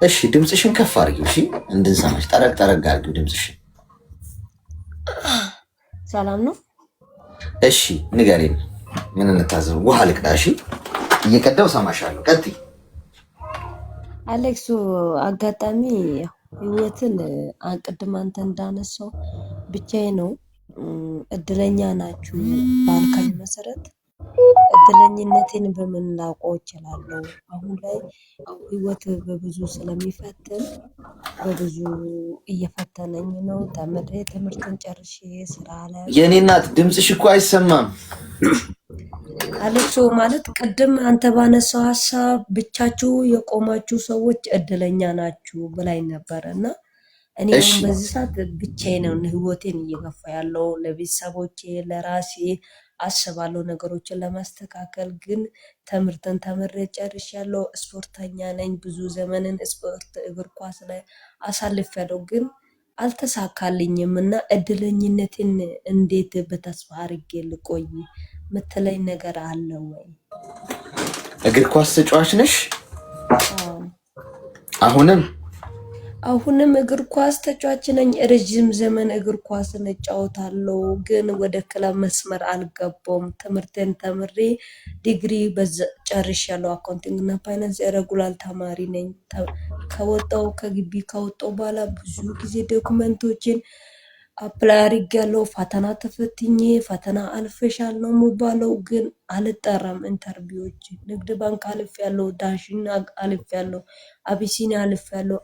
እሺ ድምፅሽን ከፍ አድርጊው። እሺ እንድንሰማሽ ጠረቅ ጠረቅ አድርጊው ድምፅሽን። ሰላም ነው። እሺ ንገሪኝ፣ ምን እንታዘብ? ውሃ ልቅዳ? እሺ እየቀዳው ሰማሻለሁ። ቀጥይ። አሌክሱ አጋጣሚ ህይወትን ቅድም አንተ እንዳነሳው ብቻዬ ነው እድለኛ ናችሁ ባልከኝ መሰረት እድለኝነቴን በምን ላውቀው እችላለሁ? አሁን ላይ ህይወት በብዙ ስለሚፈትን በብዙ እየፈተነኝ ነው። ተምሬ ትምህርትን ጨርሼ ስራ ላይ የኔ እናት ድምፅሽ እኮ አይሰማም። አሌክሶ ማለት ቅድም አንተ ባነሳው ሀሳብ ብቻችሁ የቆማችሁ ሰዎች እድለኛ ናችሁ ብላኝ ነበረ እና እኔ አሁን በዚህ ሰዓት ብቻዬን ነው ህይወቴን እየገፋ ያለው። ለቤተሰቦቼ ለራሴ አስባለሁ ነገሮችን ለማስተካከል። ግን ትምህርትን ተምሬ ጨርሻለሁ። ስፖርተኛ ነኝ። ብዙ ዘመንን ስፖርት እግር ኳስ ላይ አሳልፌያለሁ። ግን አልተሳካልኝም እና እድለኝነትን እንዴት በተስፋ አድርጌ ልቆይ ምትለኝ ነገር አለ ወይ? እግር ኳስ ተጫዋች ነሽ? አሁንም እግር ኳስ ተጫዋች ነኝ። ረጅም ዘመን እግር ኳስን እጫወታለሁ። ግን ወደ ክለብ መስመር አልገባውም። ትምህርቴን ተምሬ ዲግሪ ጨርሻለሁ። አካውንቲንግ እና ፋይናንስ ሬጉላር ተማሪ ነኝ። ከግቢ ከወጣው በኋላ ብዙ ጊዜ ዶክመንቶችን አፕላይ አድርጌያለሁ። ፈተና ተፈትኜ ፈተና አልፈሻል ነው የምባለው፣ ግን አልጠራም። ኢንተርቪዎች ንግድ ባንክ አልፌያለሁ፣ ዳሽን አልፌያለሁ፣ አቢሲኒያ አልፌያለሁ፣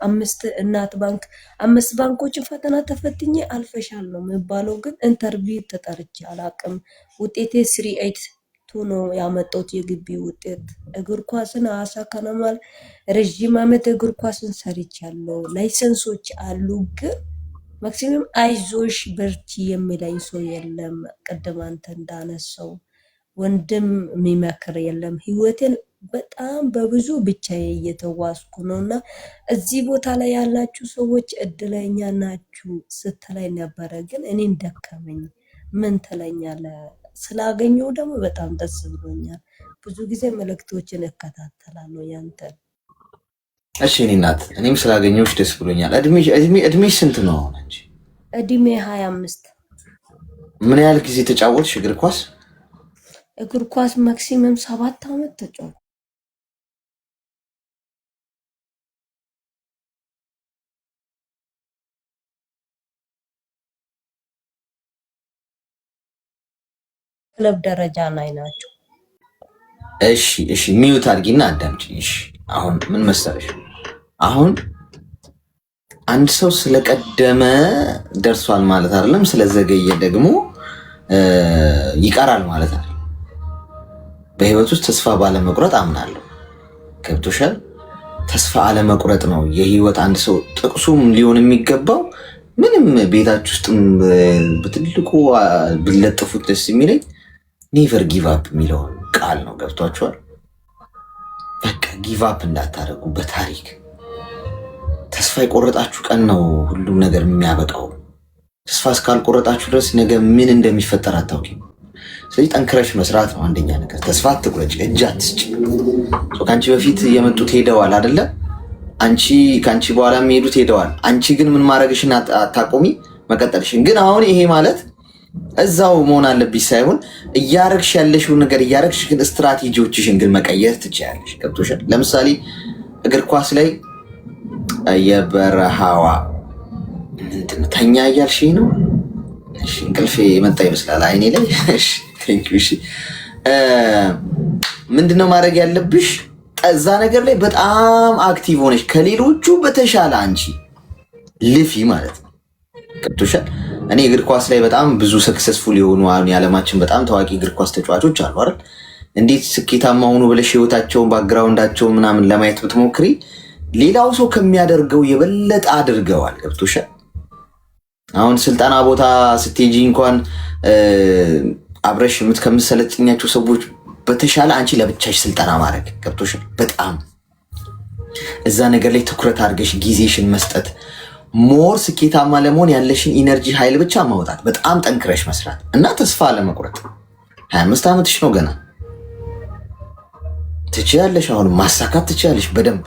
እናት ባንክ 5 ባንኮችን ፈተና ተፈትኜ አልፈሻል ነው የምባለው፣ ግን ኢንተርቪው ተጠርቼ አላውቅም። ውጤቴ 382 ነው ያመጣሁት የግቢ ውጤት። እግር ኳስን ሐዋሳ ከነማ ረዥም ዓመት እግር ኳስን ሰርቻለሁ። ላይሰንሶች አሉ ግን ማክሲመም አይዞሽ በርቺ የሚለኝ ሰው የለም። ቅድም አንተ እንዳነሳው ወንድም የሚመክር የለም። ህይወቴን በጣም በብዙ ብቻዬ እየተዋስኩ ነው እና እዚህ ቦታ ላይ ያላችሁ ሰዎች እድለኛ ናችሁ ስትለኝ ነበረ። ግን እኔን ደከመኝ። ምን ትለኛለህ? ስላገኘው ደግሞ በጣም ደስ ብሎኛል። ብዙ ጊዜ መልእክቶችን እከታተላለሁ ያንተን። እሺ እኔ እናት እኔም ስላገኘሁሽ ደስ ብሎኛል። እድሜሽ ስንት ነው አሁን አንቺ? እድሜ 25። ምን ያህል ጊዜ ተጫወትሽ እግር ኳስ? እግር ኳስ ማክሲመም 7 ዓመት ተጫወትኩ። ክለብ ደረጃ ላይ ናቸው። እሺ ሚዩት አድርጊና አዳምጪኝ። እሺ አሁን ምን መሰለሽ፣ አሁን አንድ ሰው ስለቀደመ ደርሷል ማለት አይደለም፣ ስለዘገየ ደግሞ ይቀራል ማለት አይደለም። በህይወት ውስጥ ተስፋ ባለመቁረጥ አምናለሁ። ገብቶሻል? ተስፋ አለመቁረጥ ነው የህይወት አንድ ሰው ጥቅሱም ሊሆን የሚገባው። ምንም ቤታችሁ ውስጥም በትልቁ ብለጥፉት ደስ የሚለኝ ኔቨር ጊቭ አፕ የሚለውን ቃል ነው። ገብቷችኋል? በቃ ጊቭ አፕ እንዳታደርጉ። በታሪክ ተስፋ የቆረጣችሁ ቀን ነው ሁሉም ነገር የሚያበቃው። ተስፋ እስካልቆረጣችሁ ድረስ ነገ ምን እንደሚፈጠር አታውቂም። ስለዚህ ጠንክረሽ መስራት ነው አንደኛ ነገር። ተስፋ አትቁረጭ፣ እጅ አትስጭ። ከአንቺ በፊት የመጡት ሄደዋል አይደለ? ከአንቺ በኋላ የሚሄዱት ሄደዋል። አንቺ ግን ምን ማድረግሽን አታቆሚ፣ መቀጠልሽን። ግን አሁን ይሄ ማለት እዛው መሆን አለብሽ ሳይሆን እያረግሽ ያለሽውን ነገር እያረግሽ፣ ግን ስትራቴጂዎችሽን ግን መቀየር ትችያለሽ። ገብቶሻል? ለምሳሌ እግር ኳስ ላይ የበረሃዋ ተኛ እያልሽ ነው። እንቅልፌ የመጣ ይመስላል አይኔ ላይ። ምንድነው ማድረግ ያለብሽ? እዛ ነገር ላይ በጣም አክቲቭ ሆነሽ ከሌሎቹ በተሻለ አንቺ ልፊ ማለት ነው። ገብቶሻል? እኔ እግር ኳስ ላይ በጣም ብዙ ሰክሰስፉል የሆኑ አሁን የዓለማችን በጣም ታዋቂ እግር ኳስ ተጫዋቾች አሉ አይደል? እንዴት ስኬታማ ሆኑ ብለሽ ህይወታቸውን ባክግራውንዳቸውን ምናምን ለማየት ብትሞክሪ ሌላው ሰው ከሚያደርገው የበለጠ አድርገዋል። ገብቶሻል? አሁን ስልጠና ቦታ ስትሄጂ እንኳን አብረሽ ከምትሰለጥኛቸው ሰዎች በተሻለ አንቺ ለብቻሽ ስልጠና ማድረግ። ገብቶሻል? በጣም እዛ ነገር ላይ ትኩረት አድርገሽ ጊዜሽን መስጠት፣ ሞር ስኬታማ ለመሆን ያለሽን ኢነርጂ ኃይል ብቻ ማውጣት፣ በጣም ጠንክረሽ መስራት እና ተስፋ አለመቁረጥ። 25 ዓመትሽ ነው ገና፣ ትችያለሽ። አሁን ማሳካት ትችያለሽ በደንብ።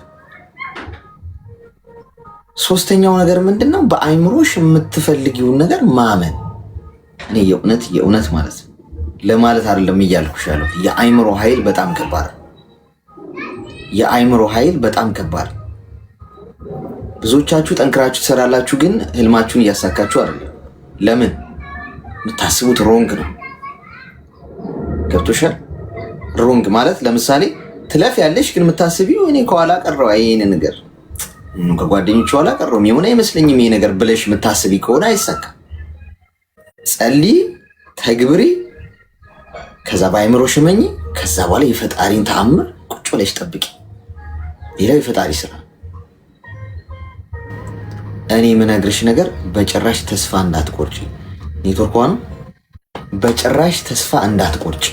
ሶስተኛው ነገር ምንድነው? በአይምሮሽ የምትፈልጊውን ነገር ማመን። እኔ የእውነት ማለት ለማለት አይደለም እያልኩሽ ያለው የአይምሮ ኃይል በጣም ከባድ። የአይምሮ ኃይል በጣም ከባድ። ብዙዎቻችሁ ጠንክራችሁ ትሰራላችሁ፣ ግን ህልማችሁን እያሳካችሁ አይደለም። ለምን? የምታስቡት ሮንግ ነው። ገብቶሻል? ሮንግ ማለት ለምሳሌ ትለፍ ያለሽ ግን የምታስቢው እኔ ከኋላ ቀረው ይሄን ነገር ከጓደኞች ኋላ ቀረው የሆነ አይመስለኝም ይሄ ነገር ብለሽ የምታስቢ ከሆነ አይሳካም። ጸልይ፣ ተግብሪ፣ ከዛ በአይምሮሽ እመኚ። ከዛ በኋላ የፈጣሪን ተአምር ቁጭ ብለሽ ጠብቂ። ሌላው የፈጣሪ ስራ። እኔ የምነግርሽ ነገር በጭራሽ ተስፋ እንዳትቆርጪ። ኔትወርክ ነው። በጭራሽ ተስፋ እንዳትቆርጪ።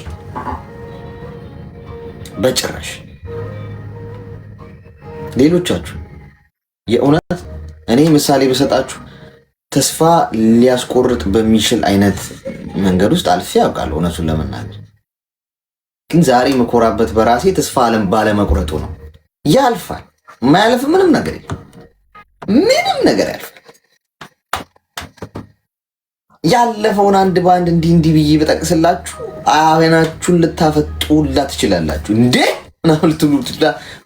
በጭራሽ ሌሎቻችሁ የእውነት እኔ ምሳሌ በሰጣችሁ ተስፋ ሊያስቆርጥ በሚችል አይነት መንገድ ውስጥ አልፌ ያውቃለሁ። እውነቱን ለመናገር ግን ዛሬ መኮራበት በራሴ ተስፋ ባለመቁረጡ ነው። ያልፋል። የማያልፍ ምንም ነገር የለም። ምንም ነገር ያልፋል። ያለፈውን አንድ በአንድ እንዲህ ብዬ በጠቅስላችሁ አይናችሁን ልታፈጡላ ትችላላችሁ። እንዴ ምናምን ልትሉ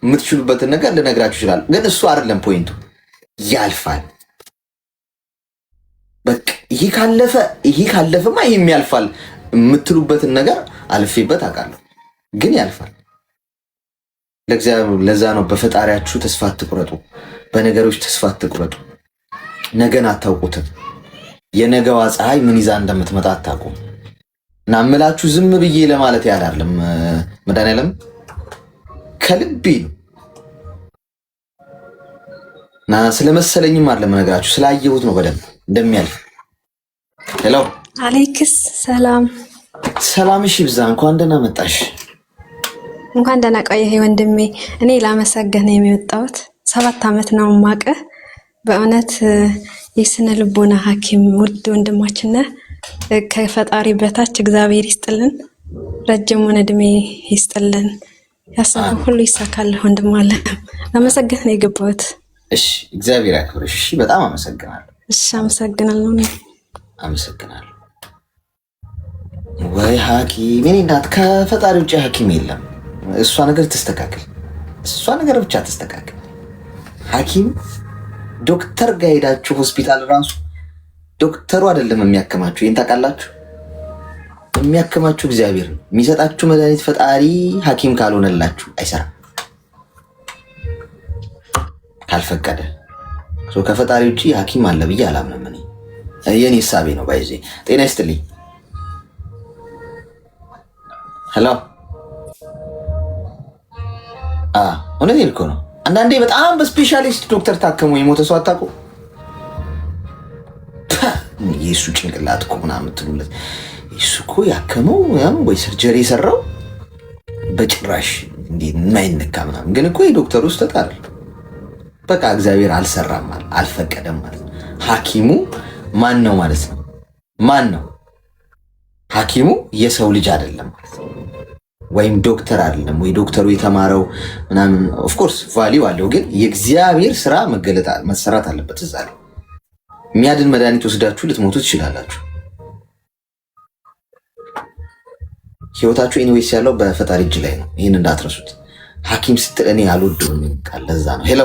የምትችሉበትን ነገር ልነግራችሁ ይችላል። ግን እሱ አይደለም ፖይንቱ። ያልፋል። በቃ ይሄ ካለፈማ ይሄም ያልፋል የምትሉበትን ነገር አልፌበት አውቃለሁ። ግን ያልፋል። ለዛ ነው በፈጣሪያችሁ ተስፋ አትቁረጡ። በነገሮች ተስፋ አትቁረጡ። ነገን አታውቁትም። የነገዋ ፀሐይ ምን ይዛ እንደምትመጣ አታውቁም። እና እምላችሁ ዝም ብዬ ለማለት ያዳርለም መድኃኒዓለም ከልቤ ነው እና ስለመሰለኝም አይደለም ነገራችሁ ስላየሁት ነው በደንብ እንደሚያልፍ። ሄሎ አለይክስ ሰላም ሰላምሽ ይብዛ። እንኳን ደህና መጣሽ። እንኳን ደህና ቆየህ ወንድሜ። እኔ ላመሰግን ነው የመጣሁት። 7 ዓመት ነው ማቀህ። በእውነት የስነ ልቦና ሐኪም ውድ ወንድማችን ነህ። ከፈጣሪ በታች እግዚአብሔር ይስጥልን፣ ረጅሙን እድሜ ይስጥልን፣ ያሰበው ሁሉ ይሳካል። ወንድም አለ ላመሰግን ነው የገባሁት። እሺ እግዚአብሔር ያክብርሽ። እሺ በጣም አመሰግናለሁ። እሺ አመሰግናለሁ። አመሰግናለሁ። ወይ ሐኪም እኔ እናት ከፈጣሪ ውጭ ሐኪም የለም። እሷ ነገር ትስተካከል። እሷ ነገር ብቻ ትስተካከል። ሐኪም ዶክተር ጋር ሄዳችሁ ሆስፒታል ራሱ ዶክተሩ አይደለም የሚያከማችሁ። ይሄን ታውቃላችሁ? የሚያከማችሁ እግዚአብሔር ነው። የሚሰጣችሁ መድኃኒት ፈጣሪ ሐኪም ካልሆነላችሁ አይሰራም፣ ካልፈቀደ። ከፈጣሪ ውጭ ሐኪም አለ ብዬ አላምንም። እኔ የኔ ሐሳቤ ነው። ባይዜ ጤና ይስጥልኝ። ሄሎ እውነቴን እኮ ነው። አንዳንዴ በጣም በስፔሻሊስት ዶክተር ታከሙ የሞተ ሰው አታውቁ? የእሱ ጭንቅላት እኮ ምናምን የምትሉለት እሱ እኮ ያከመው ወይ ሰርጀሪ የሰራው በጭራሽ እንዲህ የማይነካ ምናምን። ግን እኮ የዶክተሩ ስህተት አይደል። በቃ እግዚአብሔር አልሰራም ማለት አልፈቀደም ማለት ነው። ሐኪሙ ማን ነው ማለት ነው? ማን ነው ሐኪሙ? የሰው ልጅ አይደለም ማለት ነው። ወይም ዶክተር አይደለም ወይ ዶክተሩ የተማረው ምናምን ኦፍኮርስ ቫሊዩ አለው። ግን የእግዚአብሔር ስራ መሰራት አለበት። እዛ ላይ የሚያድን መድኃኒት ወስዳችሁ ልትሞቱ ትችላላችሁ። ህይወታችሁ ኢንዌይስ ያለው በፈጣሪ እጅ ላይ ነው። ይህን እንዳትረሱት። ሐኪም ስትል እኔ አልወደውም ቃል ለዛ ነው። ሄሎ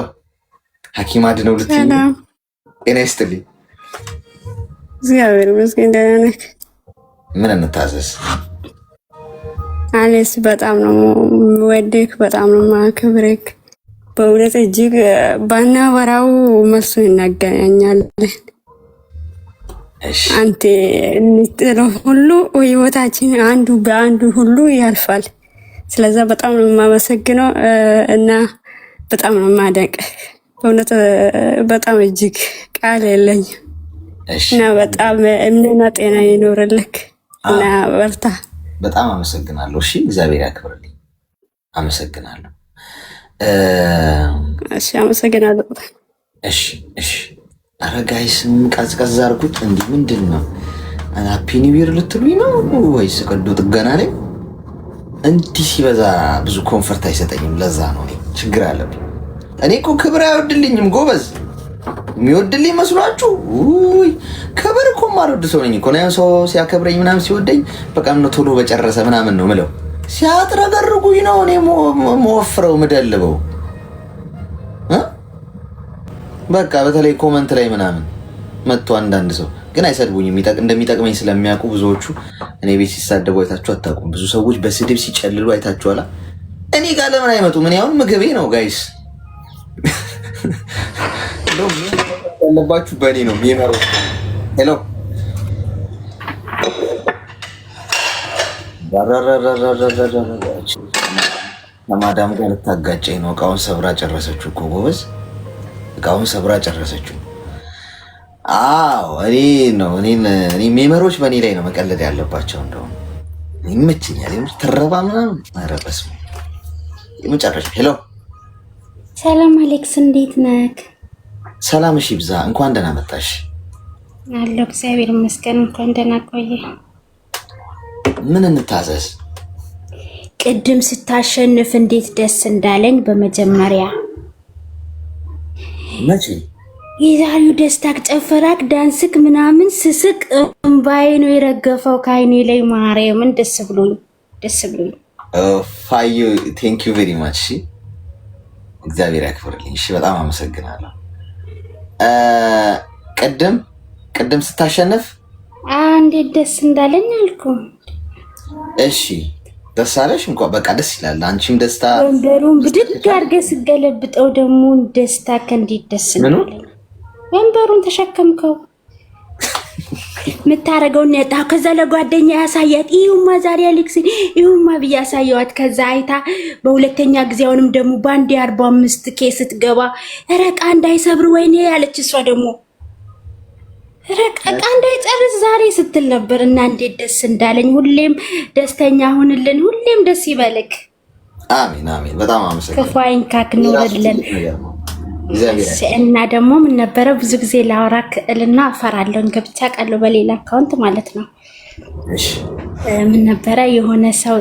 ሐኪም አድነው ልትይ ጤና ይስጥልኝ። እግዚአብሔር ይመስገን ደህና ነህ? ምን እንታዘዝ? አሌስ በጣም ነው የምወድህ፣ በጣም ነው የማከብርህ። በእውነት እጅግ ባናወራው መልሶ እናገናኛለን። አንተ እንጥለው ሁሉ ህይወታችን አንዱ በአንዱ ሁሉ ያልፋል። ስለዛ በጣም ነው የማመሰግነው እና በጣም ነው የማደንቅህ። በእውነት በጣም እጅግ ቃል የለኝም እና በጣም እምነትና ጤና ይኖርልህ እና በርታ። በጣም አመሰግናለሁ። እሺ እግዚአብሔር ያክብርልኝ። አመሰግናለሁ። እሺ አመሰግናለሁ። እሺ እሺ። ኧረ ጋይስም ቀዝቀዝ አድርጉት። እንዲህ ምንድን ነው ሃፒ ኒው ይር ልትሉኝ ነው ወይስ ቀዶ ጥገና ላይ? እንዲህ ሲበዛ ብዙ ኮንፈርት አይሰጠኝም። ለዛ ነው እኔ ችግር አለብኝ። እኔ እኮ ክብር አይወድልኝም ጎበዝ። የሚወድልኝ መስሏችሁ? ውይ ክብር እኮ ማልወድ ሰው ነኝ እኮ ነው። ሰው ሲያከብረኝ ምናምን ሲወደኝ በቃ ነው ቶሎ በጨረሰ ምናምን ነው ምለው። ሲያጥረገርጉኝ ነው እኔ መወፍረው ምደልበው። በቃ በተለይ ኮመንት ላይ ምናምን መጥቶ አንዳንድ ሰው ግን አይሰድቡኝም። እንደሚጠቅመኝ ስለሚያውቁ ብዙዎቹ እኔ ቤት ሲሳደቡ አይታችሁ አታውቁም። ብዙ ሰዎች በስድብ ሲጨልሉ አይታችኋላ። እኔ ጋር ለምን አይመጡም? እኔ አሁን ምግቤ ነው ጋይስ። ያለባችሁ በእኔ ነው የሚመሩ። ሄሎ ከማዳም ጋር ልታጋጨኝ ነው። እቃውን ሰብራ ጨረሰችው እኮ ጎበዝ፣ እቃውን ሰብራ ጨረሰችው። አዎ እኔ ሜመሮች በእኔ ላይ ነው መቀለድ ያለባቸው። እንደውም ይመችኛል ትረባ ምናምን። ኧረ በስመ አብ የመጨረሻ። ሄሎ ሰላም አሌክስ፣ እንዴት ነህ? ሰላም እሺ፣ ይብዛ። እንኳን ደህና መጣሽ። አለሁ እግዚአብሔር ይመስገን። እንኳን ደህና ቆየ። ምን እንታዘዝ? ቅድም ስታሸንፍ እንዴት ደስ እንዳለኝ በመጀመሪያ መቼ የዛሬው ደስታክ፣ ጨፈራክ፣ ዳንስክ ምናምን ስስቅ እምባዬ ነው የረገፈው ከዓይኔ ላይ። ማርያምን ደስ ብሎኝ። ፋዩ ቴንክ ዩ ቬሪ ማች። እሺ እግዚአብሔር ያክብርልኝ። እሺ በጣም አመሰግናለሁ። ቅድም ስታሸንፍ እንዴት ደስ እንዳለኝ አልኩ። እሺ ደስ አለሽ? እንኳን በቃ ደስ ይላል። አንቺም ደስታ ወንበሩን ብድግ አድርገህ ስገለብጠው ደግሞ ደስታ ከእንዴት ደስ እንዳለኝ። ወንበሩን ተሸከምከው የምታረገውን ያጣው። ከዛ ለጓደኛ ያሳያት፣ ይሁማ ዛሬ አሌክስ ይሁማ ብዬ ያሳየዋት። ከዛ አይታ በሁለተኛ ጊዜ አሁንም ደግሞ ባንዴ 45 ኬ ስትገባ ረቃ እንዳይሰብር ወይኔ ያለች እሷ ደግሞ ረቃ እንዳይጨርስ ዛሬ ስትል ነበር። እና እንዴት ደስ እንዳለኝ። ሁሌም ደስተኛ ሁንልን፣ ሁሌም ደስ ይበልክ። አሜን አሜን። በጣም አመሰግናለሁ። ክፉ አይንካክ ኑርልን። እና ደግሞ ምን ነበረ ብዙ ጊዜ ላወራክ እልና አፈራለሁ። ገብቻ ቃለሁ በሌላ አካውንት ማለት ነው። እሺ ምን ነበረ የሆነ ሰው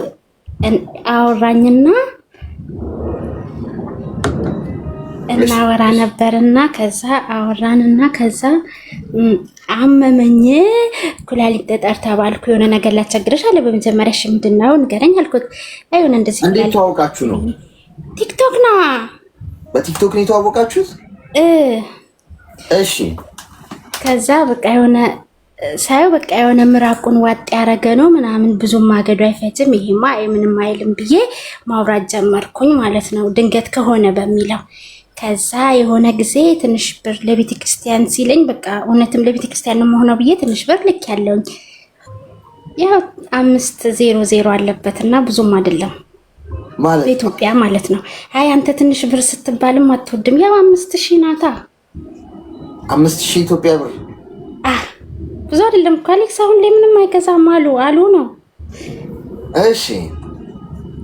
አወራኝና እናወራ ነበርና ከዛ አወራንና ከዛ አመመኝ፣ ኩላሊት ጠጠር ተባልኩ። የሆነ ነገር ላቸግርሽ አለ። በመጀመሪያ እሺ ምንድን ነው ንገረኝ አልኩት። አይሆነ እንደዚህ እንዴት ተዋወቃችሁ ነው? ቲክቶክ ነው። በቲክቶክ ነው የተዋወቃችሁት? እሺ ከዛ በቃ የሆነ ሳይው በቃ የሆነ ምራቁን ዋጥ ያረገ ነው ምናምን፣ ብዙም ማገዱ አይፈጅም፣ ይሄማ ምንም አይልም ብዬ ማውራት ጀመርኩኝ ማለት ነው። ድንገት ከሆነ በሚለው ከዛ የሆነ ጊዜ ትንሽ ብር ለቤተ ክርስቲያን ሲለኝ በቃ እውነትም ለቤተ ክርስቲያን ነው መሆነው ብዬ ትንሽ ብር ልክ ያለውኝ ያው 500 አለበትና ብዙም አይደለም ማለት በኢትዮጵያ ማለት ነው። አይ አንተ ትንሽ ብር ስትባልም አትወድም። ያው 5000 ናታ። 5000 ኢትዮጵያ ብር ብዙ አይደለም እኮ አሌክስ። አሁን ላይ ምንም አይገዛም አሉ ነው። እሺ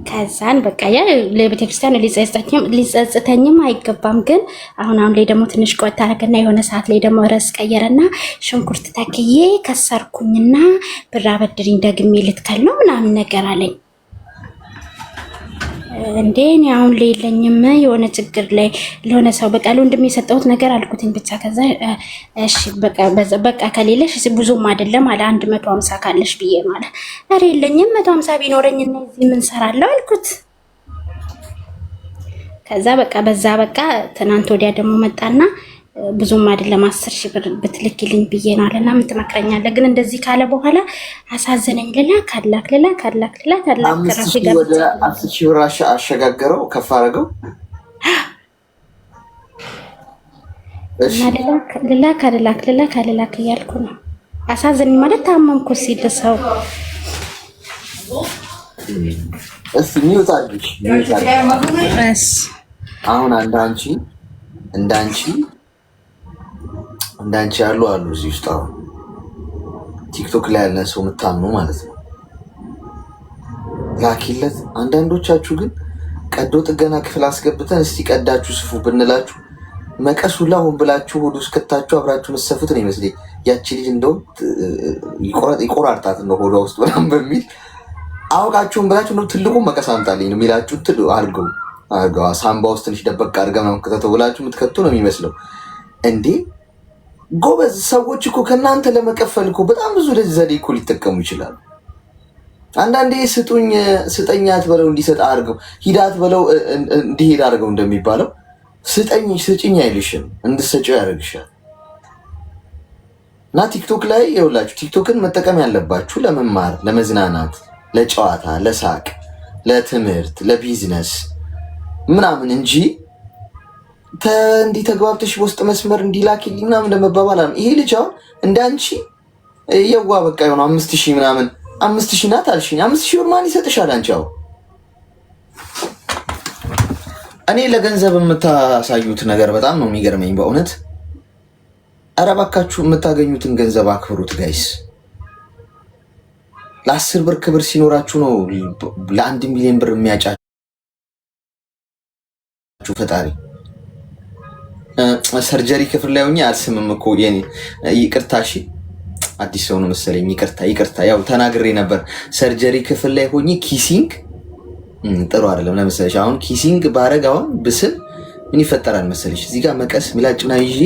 ከዛን በቃ ያ ለቤተክርስቲያን ሊጸጽተኝም አይገባም። ግን አሁን ላይ ደግሞ ትንሽ ቆይታ አረገና የሆነ ሰዓት ላይ ደግሞ ርዕስ ቀየረና ሽንኩርት ተክዬ ከሰርኩኝና ብር አበድሪኝ ደግሜ ልትከል ነው ምናምን ነገር አለኝ። እንዴ እኔ አሁን ላይ የለኝም፣ የሆነ ችግር ላይ ለሆነ ሰው በቃ ለወንድም የሰጠሁት ነገር አልኩትኝ ብቻ። ከዛ እሺ በቃ ከሌለሽ ብዙም አይደለም አለ 150 ካለሽ ብዬ ማለት አረ የለኝም 150 ቢኖረኝ እነዚህ ምን ሰራለሁ አልኩት። ከዛ በቃ በዛ በቃ ትናንት ወዲያ ደግሞ መጣና ብዙም አይደለም 10000 ብር ብትልክልኝ ብዬ ነው አለና ምን ትመክረኛለህ? ግን እንደዚህ ካለ በኋላ አሳዘነኝ። ልላክ ራሱ ጋር ወደ 10000 ብር አሸጋገረው፣ ከፍ አደረገው። እና ልላክ እያልኩ ነው። አሳዘነኝ ማለት ታመምኩ ሲል ሰው እስ ሚውት አድርጊ። አሁን እንዳንቺ ያሉ አሉ እዚህ ውስጥ አሁን ቲክቶክ ላይ ያለ ሰው የምታምኑ ማለት ነው። ላኪለት። አንዳንዶቻችሁ ግን ቀዶ ጥገና ክፍል አስገብተን እስቲ ቀዳችሁ ስፉ ብንላችሁ መቀሱላ ሆን ብላችሁ ሆዱ እስከታችሁ አብራችሁ መሰፉት ነው ይመስለኝ። ያቺ ልጅ እንደውም ይቆራርጣት ነው ሆዷ ውስጥ ምናምን በሚል አውቃችሁን ብላችሁ ነው ትልቁ መቀስ አምጣልኝ ነው የሚላችሁ። አርገው ሳምባ ውስጥ ትንሽ ደበቅ አድርገህ ምናምን ከተተው ብላችሁ የምትከቱ ነው የሚመስለው። እንዴ ጎበዝ ሰዎች እኮ ከናንተ ለመቀፈል እኮ በጣም ብዙ ዘዴ እኮ ሊጠቀሙ ይችላሉ። አንዳንዴ ስጠኝ አትበለው እንዲሰጥ አድርገው፣ ሂድ አትበለው እንዲሄድ አድርገው እንደሚባለው ስጭኝ አይልሽም፣ እንድትሰጪው ያደርግሻል። እና ቲክቶክ ላይ ይኸውላችሁ ቲክቶክን መጠቀም ያለባችሁ ለመማር፣ ለመዝናናት፣ ለጨዋታ፣ ለሳቅ፣ ለትምህርት፣ ለቢዝነስ ምናምን እንጂ እንዲህ ተግባብተሽ በውስጥ መስመር እንዲላኪልኝ ምናምን ለመባባል ይሄ ልጅ አሁን እንዳንቺ የዋ በቃ የሆነ 5000 ምናምን 5000 ናት አልሽኝ። 5000 ብር ማን ይሰጥሻል አንቺ? አሁን እኔ ለገንዘብ የምታሳዩት ነገር በጣም ነው የሚገርመኝ በእውነት። ኧረ እባካችሁ የምታገኙትን ገንዘብ አክብሩት ጋይስ። ለ10 ብር ክብር ሲኖራችሁ ነው ለ1 ሚሊዮን ብር የሚያጫችሁ ፈጣሪ። ሰርጀሪ ክፍል ላይ ሆኜ አልስምም እኮ የኔ ይቅርታ። እሺ አዲስ ሰው ነው መሰለኝ። ይቅርታ ያው ተናግሬ ነበር። ሰርጀሪ ክፍል ላይ ሆኜ ኪሲንግ ጥሩ አይደለም። ለምሳሌ አሁን ኪሲንግ ባረግ አሁን ብስል ምን ይፈጠራል መሰለሽ? እዚህ ጋር መቀስ ምላጭና ይዤ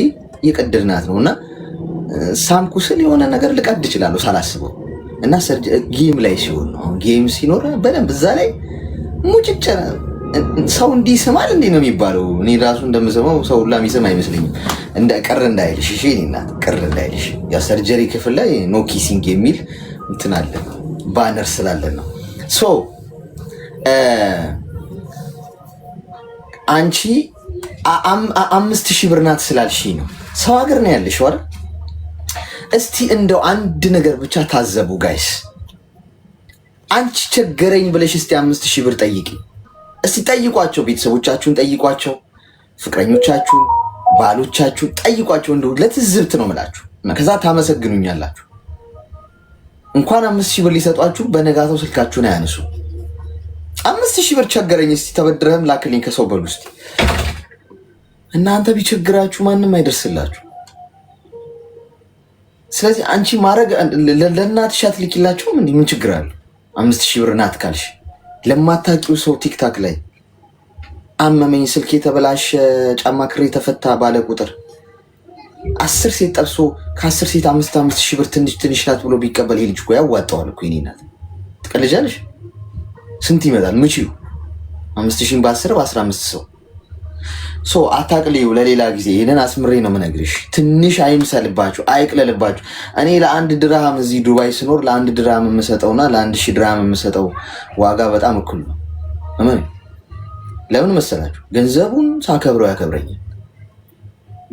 እየቀደድናት ነው እና ሳምኩ ስል የሆነ ነገር ልቀድ እችላለሁ ሳላስበው። እና ጌም ላይ ሲሆን ነው ጌም ሲኖር በደንብ እዛ ላይ ሙጭጭ ሰው እንዲህ ይስማል እንዴ ነው የሚባለው። እኔ ራሱ እንደምሰማው ሰው ሁላ የሚስም አይመስለኝም። ቅር እንዳይልሽ እሺ፣ እኔና ቅር እንዳይልሽ። ያ ሰርጀሪ ክፍል ላይ ኖ ኪሲንግ የሚል እንትን አለ ባነር ስላለን ነው። ሶ አንቺ 5000 ብር ናት ስላልሽኝ ነው። ሰው ሀገር ነው ያለሽው አይደል? እስቲ እንደው አንድ ነገር ብቻ ታዘቡ ጋይስ። አንቺ ቸገረኝ ብለሽ እስቲ 5000 ብር ጠይቂ። እስቲ ጠይቋቸው፣ ቤተሰቦቻችሁን ጠይቋቸው፣ ፍቅረኞቻችሁን፣ ባሎቻችሁን ጠይቋቸው። እንደው ለትዝብት ነው የምላችሁ እና ከዛ ታመሰግኑኛላችሁ። እንኳን 5000 ብር ሊሰጧችሁ በነጋታው ስልካችሁን አያነሱ። 5000 ብር ቸገረኝ እስቲ ተበድረህም ላክልኝ ከሰው በሉ እስቲ። እናንተ ቢቸግራችሁ ማንም አይደርስላችሁ። ስለዚህ አንቺ ማድረግ ለእናትሽ አትልኪላችሁም እንዴ? ምን ችግር አለው? 5000 ብር ናት ካልሽ ለማታውቂው ሰው ቲክታክ ላይ አመመኝ፣ ስልክ የተበላሸ፣ ጫማ ክሬ ተፈታ ባለ ቁጥር 10 ሴት ጠብሶ ከ10 ሴት 5000 ብር ትንሽ ናት ብሎ ቢቀበል ይሄ ልጅ እኮ ያዋጣዋል እኮ። የኔ ናት ትቀልጃለሽ? ስንት ይመጣል? ምቺው 5000 በ10 በ15 ሰው አታቅልዩ። ለሌላ ጊዜ ይሄንን አስምሬ ነው የምነግርሽ። ትንሽ አይምሰልባችሁ፣ አይቅለልባችሁ። እኔ ለአንድ ድርሃም እዚህ ዱባይ ስኖር ለአንድ ድርሃም የምሰጠውና ለ1000 ድርሃም የምሰጠው ዋጋ በጣም እኩል ነው። ለምን መሰላችሁ? ገንዘቡን ሳከብረው ያከብረኛል።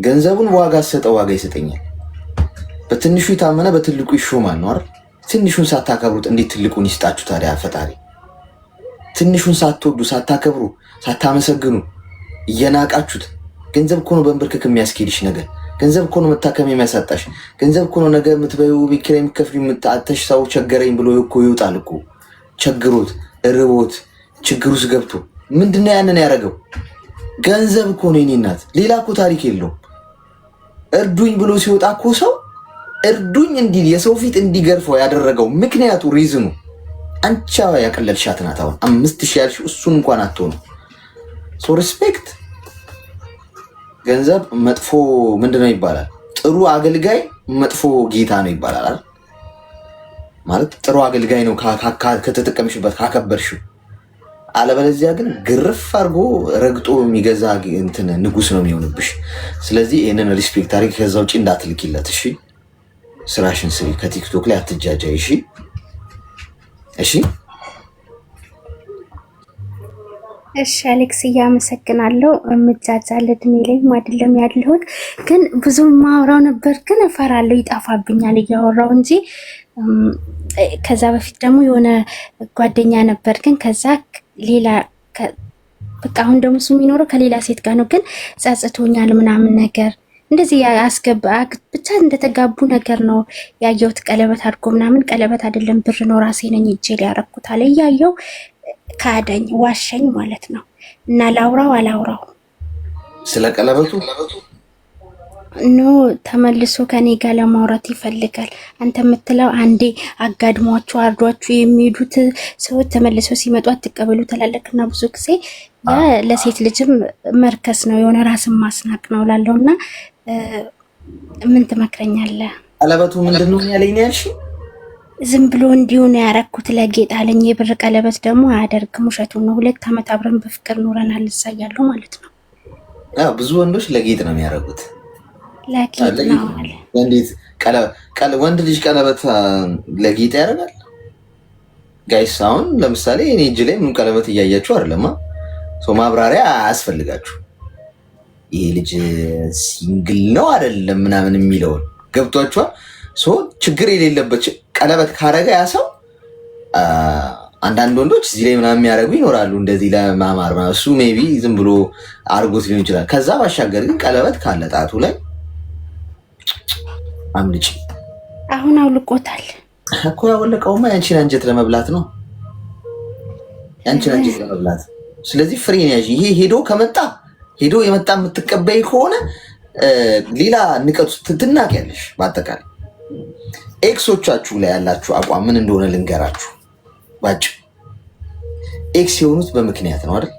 ገንዘቡን ዋጋ ሰጠው ዋጋ ይሰጠኛል። በትንሹ የታመነ በትልቁ ይሾማል ነው አይደል? ትንሹን ሳታከብሩት እንዴት ትልቁን ይስጣችሁ ታዲያ ፈጣሪ? ትንሹን ሳትወዱ ሳታከብሩ ሳታመሰግኑ እየናቃችሁት። ገንዘብ እኮ ነው በንብርክክ የሚያስኬድሽ ነገር። ገንዘብ እኮ ነው መታከም የሚያሳጣሽ። ገንዘብ እኮ ነው ነገ የምትበዩ ቤት ኪራይ የምትከፍሉ የምታተሽ። ሰው ቸገረኝ ብሎ እኮ ይወጣል እኮ ቸግሮት ርቦት ችግር ውስጥ ገብቶ ምንድነው ያንን ያደረገው? ገንዘብ እኮ ነው የኔ እናት። ሌላ እኮ ታሪክ የለውም። እርዱኝ ብሎ ሲወጣ እኮ ሰው እርዱኝ እንዲል የሰው ፊት እንዲገርፈው ያደረገው ምክንያቱ ሪዝኑ አንቻ ያቀለልሻት ናት። አሁን 5000 ያልሽው እሱን እንኳን አትሆኑ። ሶ ሪስፔክት። ገንዘብ መጥፎ ምንድነው ይባላል? ጥሩ አገልጋይ መጥፎ ጌታ ነው ይባላል አይደል? ማለት ጥሩ አገልጋይ ነው ከተጠቀምሽበት ካከበርሽው። አለበለዚያ ግን ግርፍ አድርጎ ረግጦ የሚገዛ እንትን ንጉስ ነው የሚሆንብሽ። ስለዚህ ይሄንን ሪስፔክት አድርጊ። ከዛ ውጪ እንዳትልኪለት እሺ። ስራሽን ስሪ። ከቲክቶክ ላይ አትጃጃይ እሺ። እሺ እሺ አሌክስ እያመሰግናለሁ። የምጃጃል እድሜ ላይም አይደለም ያለሁት፣ ግን ብዙ ማውራው ነበር፣ ግን እፈራለሁ ይጠፋብኛል እያወራው እንጂ። ከዛ በፊት ደግሞ የሆነ ጓደኛ ነበር፣ ግን ከዛ ሌላ በቃ አሁን ደግሞ እሱ የሚኖረው ከሌላ ሴት ጋር ነው፣ ግን ጸጽቶኛል ምናምን ነገር እንደዚህ ያስገባ ብቻ እንደተጋቡ ነገር ነው ያየሁት። ቀለበት አድርጎ ምናምን ቀለበት አይደለም ብር ነው ራሴ ነኝ እጄ ሊያረኩት አለ። እያየው ካደኝ ዋሸኝ ማለት ነው። እና ላውራው አላውራው ስለ ቀለበቱ ኖ ተመልሶ ከኔ ጋር ለማውራት ይፈልጋል። አንተ የምትለው አንዴ አጋድሟችሁ አርዷችሁ የሚሄዱት ሰዎች ተመልሶ ሲመጡ አትቀበሉ ተላለክና ብዙ ጊዜ ያ ለሴት ልጅም መርከስ ነው፣ የሆነ ራስን ማስናቅ ነው ላለውና ምን ትመክረኛለህ? ቀለበቱ ምንድን ነው ያለኝ ነው ያልሽኝ? ዝም ብሎ እንዲሁ ነው ያረኩት ለጌጥ አለኝ። የብር ቀለበት ደግሞ አያደርግም፣ ውሸቱን ነው። 2 ዓመት አብረን በፍቅር ኖረናል እሳያለሁ ማለት ነው። አዎ ብዙ ወንዶች ለጌጥ ነው የሚያደርጉት። ለጌጥ ነው አለ። እንዴት ወንድ ልጅ ቀለበት ለጌጥ ያደርጋል? ጋይስ አሁን ለምሳሌ እኔ እጅ ላይ ምንም ቀለበት እያያችሁ አይደለም። ማብራሪያ አያስፈልጋችሁ። ይሄ ልጅ ሲንግል ነው አይደለም ምናምን የሚለውን ገብቷችኋል? ችግር የሌለበት ቀለበት ካረገ ያ ሰው አንዳንድ ወንዶች እዚህ ላይ ምናምን የሚያደርጉ ይኖራሉ፣ እንደዚህ ለማማር። እሱ ሜይ ቢ ዝም ብሎ አድርጎት ሊሆን ይችላል። ከዛ ባሻገር ግን ቀለበት ካለ ጣቱ ላይ አምልጭ። አሁን አውልቆታል እኮ። ያወለቀውማ ያንቺን አንጀት ለመብላት ነው፣ ያንቺን አንጀት ለመብላት። ስለዚህ ፍሬን ያዥ። ይሄ ሄዶ የመጣ የምትቀበይ ከሆነ ሌላ ንቀቱ ትናቂያለሽ። በአጠቃላይ ኤክሶቻችሁ ላይ ያላችሁ አቋም ምን እንደሆነ ልንገራችሁ ባጭ። ኤክስ የሆኑት በምክንያት ነው አይደል?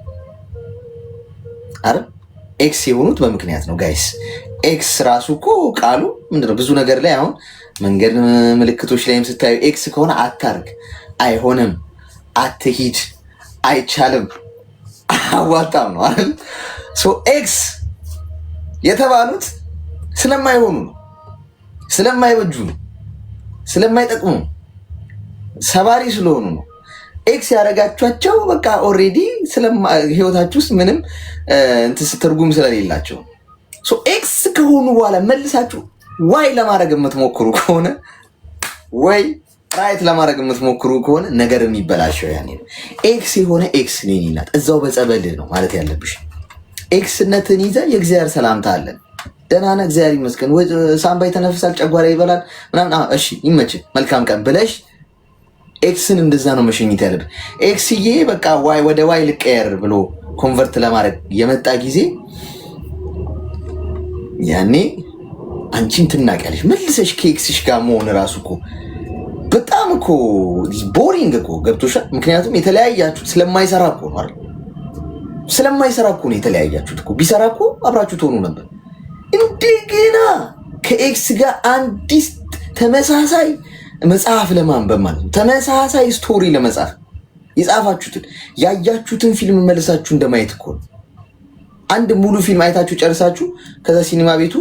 ኤክስ የሆኑት በምክንያት ነው ጋይስ። ኤክስ ራሱ እኮ ቃሉ ምንድነው? ብዙ ነገር ላይ አሁን መንገድ ምልክቶች ላይም ስታዩ ኤክስ ከሆነ አታርግ፣ አይሆንም፣ አትሂድ፣ አይቻልም፣ አዋጣም ነው አይደል? ኤክስ የተባሉት ስለማይሆኑ ነው፣ ስለማይበጁ ነው፣ ስለማይጠቅሙ ነው፣ ሰባሪ ስለሆኑ ነው። ኤክስ ያደረጋችኋቸው በቃ ኦልሬዲ ህይወታችሁ ውስጥ ምንም ትርጉም ስለሌላቸው። ኤክስ ከሆኑ በኋላ መልሳችሁ ዋይ ለማድረግ የምትሞክሩ ከሆነ ወይ ራይት ለማድረግ የምትሞክሩ ከሆነ ነገር የሚበላሸው ያኔ ነው። ኤክስ የሆነ ኤክስ ነኝ ናት። እዛው በጸበልህ ነው ማለት ያለብሽ። ኤክስነትን ይዘህ የእግዚአብሔር ሰላምታ አለን። ደህና ነህ እግዚአብሔር ይመስገን፣ ሳምባ ይተነፍሳል፣ ጨጓራ ይበላል ምናምን፣ እሺ ይመችህ፣ መልካም ቀን ብለሽ ኤክስን እንደዛ ነው መሸኘት ያለብን። ኤክስዬ በቃ ዋይ ወደ ዋይ ልቀየር ብሎ ኮንቨርት ለማድረግ የመጣ ጊዜ ያኔ አንቺን ትናቂያለሽ። መልሰሽ ከኤክስሽ ጋር መሆን እራሱ እኮ በጣም እኮ ቦሪንግ እኮ ገብቶሻል። ምክንያቱም የተለያያችሁት ስለማይሰራ እኮ ነው አይደል? ስለማይሰራ እኮ ነው የተለያያችሁት እኮ። ቢሰራ እኮ አብራችሁ ትሆኑ ነበር። እንደገና ከኤክስ ጋር አንዲስ ተመሳሳይ መጽሐፍ ለማንበብ ማለት ነው። ተመሳሳይ ስቶሪ ለመጻፍ የጻፋችሁትን ያያችሁትን ፊልም መልሳችሁ እንደማየት እኮ ነው። አንድ ሙሉ ፊልም አይታችሁ ጨርሳችሁ ከዛ ሲኒማ ቤቱ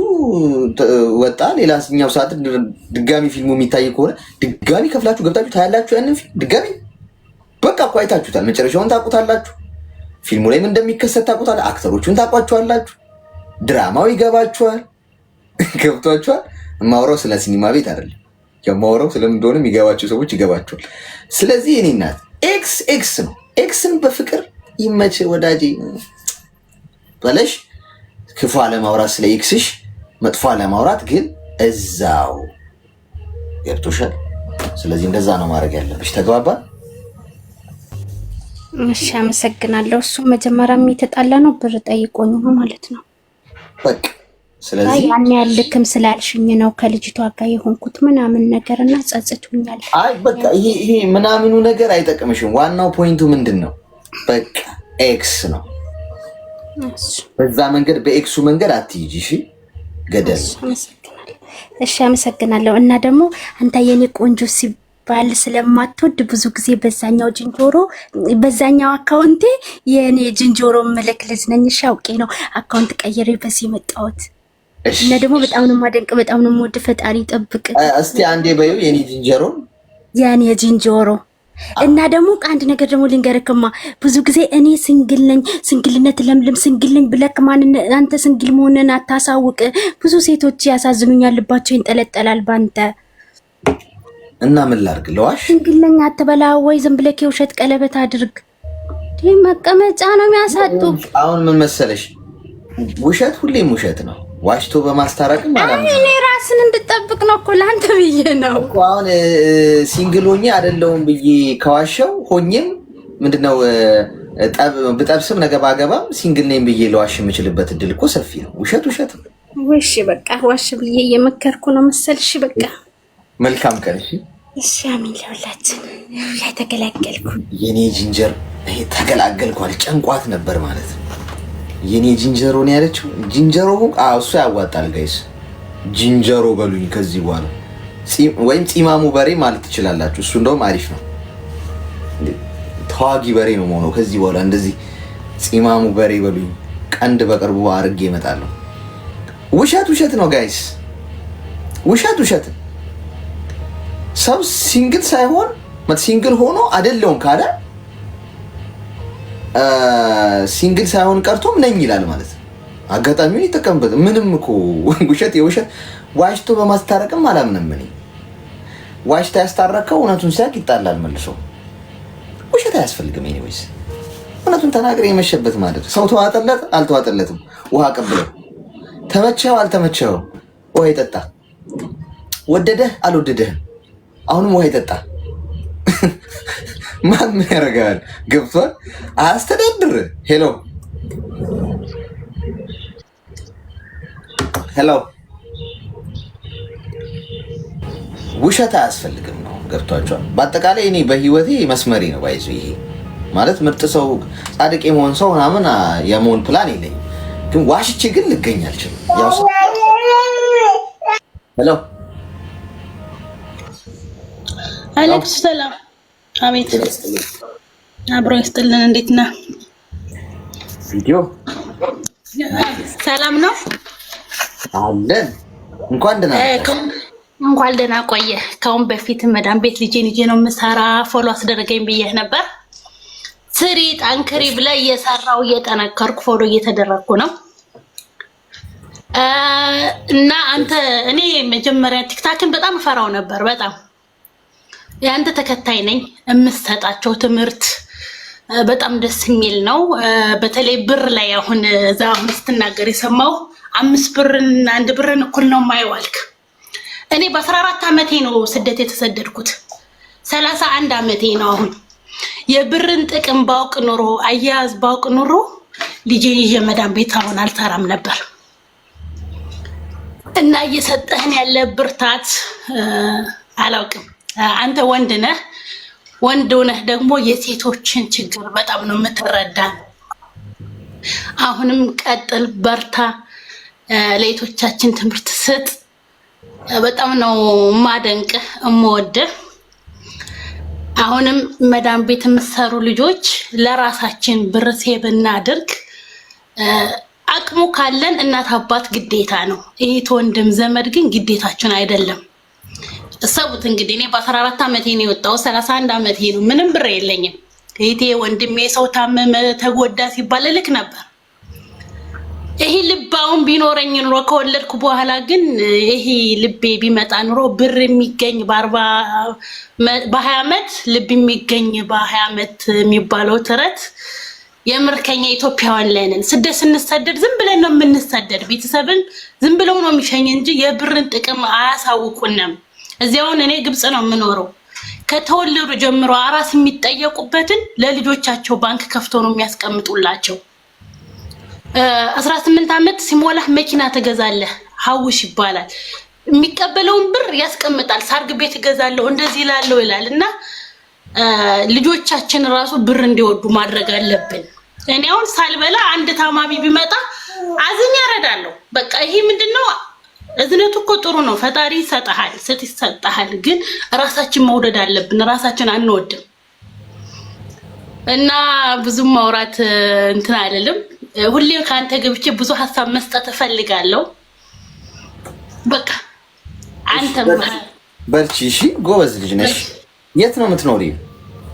ወጣ፣ ሌላኛው ሰዓት ድጋሚ ፊልሙ የሚታይ ከሆነ ድጋሚ ከፍላችሁ ገብታችሁ ታያላችሁ። ያንን ፊልም ድጋሚ በቃ እኮ አይታችሁታል። መጨረሻውን ታውቁታላችሁ። ፊልሙ ላይ ምን እንደሚከሰት ታውቁታል። አክተሮቹን ታውቋቸዋላችሁ። ድራማው ይገባችኋል። ገብቷችኋል። የማወራው ስለ ሲኒማ ቤት አይደለም። የማወራው ስለምን እንደሆነ የሚገባቸው ሰዎች ይገባቸዋል። ስለዚህ እኔ እናት ኤክስ ነው። ኤክስን በፍቅር ይመች ወዳጄ በለሽ ክፉ አለማውራት፣ ስለ ኤክስሽ መጥፎ አለማውራት ግን እዛው ገብቶሻል። ስለዚህ እንደዛ ነው ማድረግ ያለብሽ። ተግባባ? እሺ አመሰግናለሁ። እሱ መጀመሪያም የተጣላ ነው ብር ጠይቆኝ ነው ማለት ነው። በቃ ስለዚህ ያን ያልክም ስላልሽኝ ነው ከልጅቷ ጋር የሆንኩት ምናምን ነገርና ጸጽቶኛል። አይ በቃ ይሄ ምናምኑ ነገር አይጠቅምሽም። ዋናው ፖይንቱ ምንድን ነው? በቃ ኤክስ ነው። በዛ መንገድ በኤክሱ መንገድ አትይጂ። እሺ ገደል። እሺ አመሰግናለሁ። እና ደግሞ አንተ የኔ ቆንጆ ሲባል ስለማትወድ ብዙ ጊዜ በዛኛው አካውንቴ የኔ ዝንጀሮ ምልክ ልጅ ነኝ። እሺ አውቄ ነው አካውንት ቀይሬ በዚህ የመጣሁት። እና ደግሞ በጣም ነው የማደንቅ፣ በጣም ነው የምወድ። ፈጣሪ ጠብቅ። እስቲ አንዴ በይው የኔ ዝንጀሮ፣ የኔ ዝንጀሮ። እና ደግሞ አንድ ነገር ደግሞ ልንገርክማ፣ ብዙ ጊዜ እኔ ሲንግል ነኝ፣ ሲንግልነት ለምለም፣ ሲንግል ነኝ ብለክ አንተ ሲንግል መሆንን አታሳውቅ። ብዙ ሴቶች ያሳዝኑኛል፣ ልባቸው ይንጠለጠላል ባንተ። እና ምን ላድርግ? ለዋሽ ሲንግል ነኝ አትበላ ወይ ዝም ብለክ የውሸት ቀለበት አድርግ። መቀመጫ ነው የሚያሳጡ። አሁን ምን መሰለሽ፣ ውሸት ሁሌም ውሸት ነው። ዋሽቶ በማስታረቅም እኔ ራስን እንድጠብቅ ነው እኮ ለአንተ ብዬ ነው እኮ። አሁን ሲንግል ሆኜ አይደለሁም ብዬ ከዋሸው ሆኜም ምንድነው ብጠብስም ነገ ባገባም ሲንግል ነኝ ብዬ ለዋሽ የምችልበት እድል እኮ ሰፊ ነው። ውሸት ነው። እሺ በቃ ዋሽ ብዬ እየመከርኩ ነው መሰልሽ። በቃ መልካም ቀን። እሺ አሜን። ለሁላችን ተገላገልኩ። የኔ ጅንጀር ተገላገልኳል። ጨንቋት ነበር ማለት ነው። የኔ ጅንጀሮ ነው ያለችው። ጅንጀሮ እሱ ያዋጣል ጋይስ። ጂንጀሮ በሉኝ ከዚህ በኋላ ወይም ፂማሙ በሬ ማለት ትችላላችሁ። እሱ እንደውም አሪፍ ነው። ተዋጊ በሬ ነው የምሆነው ከዚህ በኋላ። እንደዚህ ፂማሙ በሬ በሉኝ። ቀንድ በቅርቡ አድርጌ እመጣለሁ። ውሸት ነው ጋይስ፣ ውሸት። ሰው ሲንግል ሳይሆን ሲንግል ሆኖ አይደለውም ካለ ሲንግል ሳይሆን ቀርቶም ነኝ ይላል ማለት ነው። አጋጣሚውን ይጠቀምበት። ምንም እኮ ውሸት የውሸት ዋሽቶ በማስታረቅም አላምንም እኔ። ዋሽታ ያስታረቀው እውነቱን ሲያቅ ይጣላል መልሶ። ውሸት አያስፈልግም። ኤኒዌይስ እውነቱን ተናግረ የመሸበት ማለት ሰው ተዋጠለት አልተዋጠለትም፣ ውሃ ቀብለው፣ ተመቸው አልተመቸው ውሃ ይጠጣ፣ ወደደህ አልወደደህም አሁንም ውሃ ይጠጣ። ማን ምን ያደርጋል? ገብቷል። አስተዳድር። ሄሎ ውሸት አያስፈልግም ነው። ገብቷቸዋል። በአጠቃላይ እኔ በህይወቴ መስመሬ ነው ባይዙ። ይሄ ማለት ምርጥ ሰው ጻድቅ የመሆን ሰው ምናምን የመሆን ፕላን የለኝም፣ ግን ዋሽቼ ግን ልገኝ አልችልም። ያው ሄሎ አለክስ ሰላም። አቤት አብሮ ይስጥልን። እንዴት ነህ? ቪዲዮ ሰላም ነው አለን። እንኳን ደህና ቆየ። ከአሁን በፊት መዳም ቤት ልጄን ይዤ ነው የምሰራ። ፎሎ አስደረገኝ ብዬህ ነበር። ስሪ ጠንክሪ ብለህ እየሰራው እየጠነከርኩ ፎሎ እየተደረግኩ ነው። እና አንተ እኔ መጀመሪያ ቲክታክን በጣም እፈራው ነበር። በጣም የአንተ ተከታይ ነኝ። የምትሰጣቸው ትምህርት በጣም ደስ የሚል ነው። በተለይ ብር ላይ አሁን እዛ አሁን ስትናገር የሰማው 5 ብርና 1 ብርን እኩል ነው የማይዋልክ። እኔ በ14 ዓመቴ ነው ስደት የተሰደድኩት። 31 ዓመቴ ነው አሁን። የብርን ጥቅም ባውቅ ኑሮ አያያዝ ባውቅ ኑሮ ልጄን ይዤ መዳም ቤት አሁን አልሰራም ነበር። እና እየሰጠህን ያለ ብርታት አላውቅም። አንተ ወንድ ነህ። ወንድ ነህ ደግሞ የሴቶችን ችግር በጣም ነው የምትረዳን። አሁንም ቀጥል፣ በርታ፣ ለሴቶቻችን ትምህርት ስጥ። በጣም ነው ማደንቅህ እምወድህ። አሁንም መዳም ቤት የምትሰሩ ልጆች ለራሳችን ብር ሴቭ እናድርግ። አቅሙ ካለን እናት አባት ግዴታ ነው። እህት ወንድም ዘመድ ግን ግዴታችን አይደለም። እሰቡት እንግዲህ እኔ በ14 ዓመቴ ነው የወጣው። 31 ዓመቴ ነው። ምንም ብር የለኝም። እህቴ ወንድሜ ሰው ታመመ ተጎዳ ሲባል ልክ ነበር። ይሄ ልባውን ቢኖረኝ ኑሮ ከወለድኩ በኋላ ግን ይሄ ልቤ ቢመጣ ኑሮ ብር የሚገኝ በ20 ዓመት ልብ የሚገኝ በ20 ዓመት የሚባለው ተረት የምርከኛ ኢትዮጵያውያን ላይ ነን። ስደት ስንሰደድ ዝም ብለን ነው የምንሰደድ። ቤተሰብን ዝም ብለው ነው የሚሸኝ እንጂ የብርን ጥቅም አያሳውቁንም። እዚያውን እኔ ግብጽ ነው የምኖረው። ከተወለዱ ጀምሮ አራስ የሚጠየቁበትን ለልጆቻቸው ባንክ ከፍቶ ነው የሚያስቀምጡላቸው። 18 ዓመት ሲሞላህ መኪና ትገዛለህ፣ ሀውሽ ይባላል። የሚቀበለውን ብር ያስቀምጣል። ሳርግ ቤት እገዛለሁ እንደዚህ ይላል ይላል። እና ልጆቻችን ራሱ ብር እንዲወዱ ማድረግ አለብን። እኔ አሁን ሳልበላ አንድ ታማሚ ቢመጣ አዝኛ እረዳለሁ። በቃ ይሄ ምንድነው? እዝነቱ እኮ ጥሩ ነው። ፈጣሪ ይሰጣል፣ ይሰጣል። ግን ራሳችን መውደድ አለብን። ራሳችን አንወድም። እና ብዙም ማውራት እንትን አይደለም። ሁሌም ካንተ ገብቼ ብዙ ሀሳብ መስጠት እፈልጋለሁ። በቃ አንተ በርቺ። እሺ፣ ጎበዝ ልጅ ነሽ። የት ነው የምትኖሪው?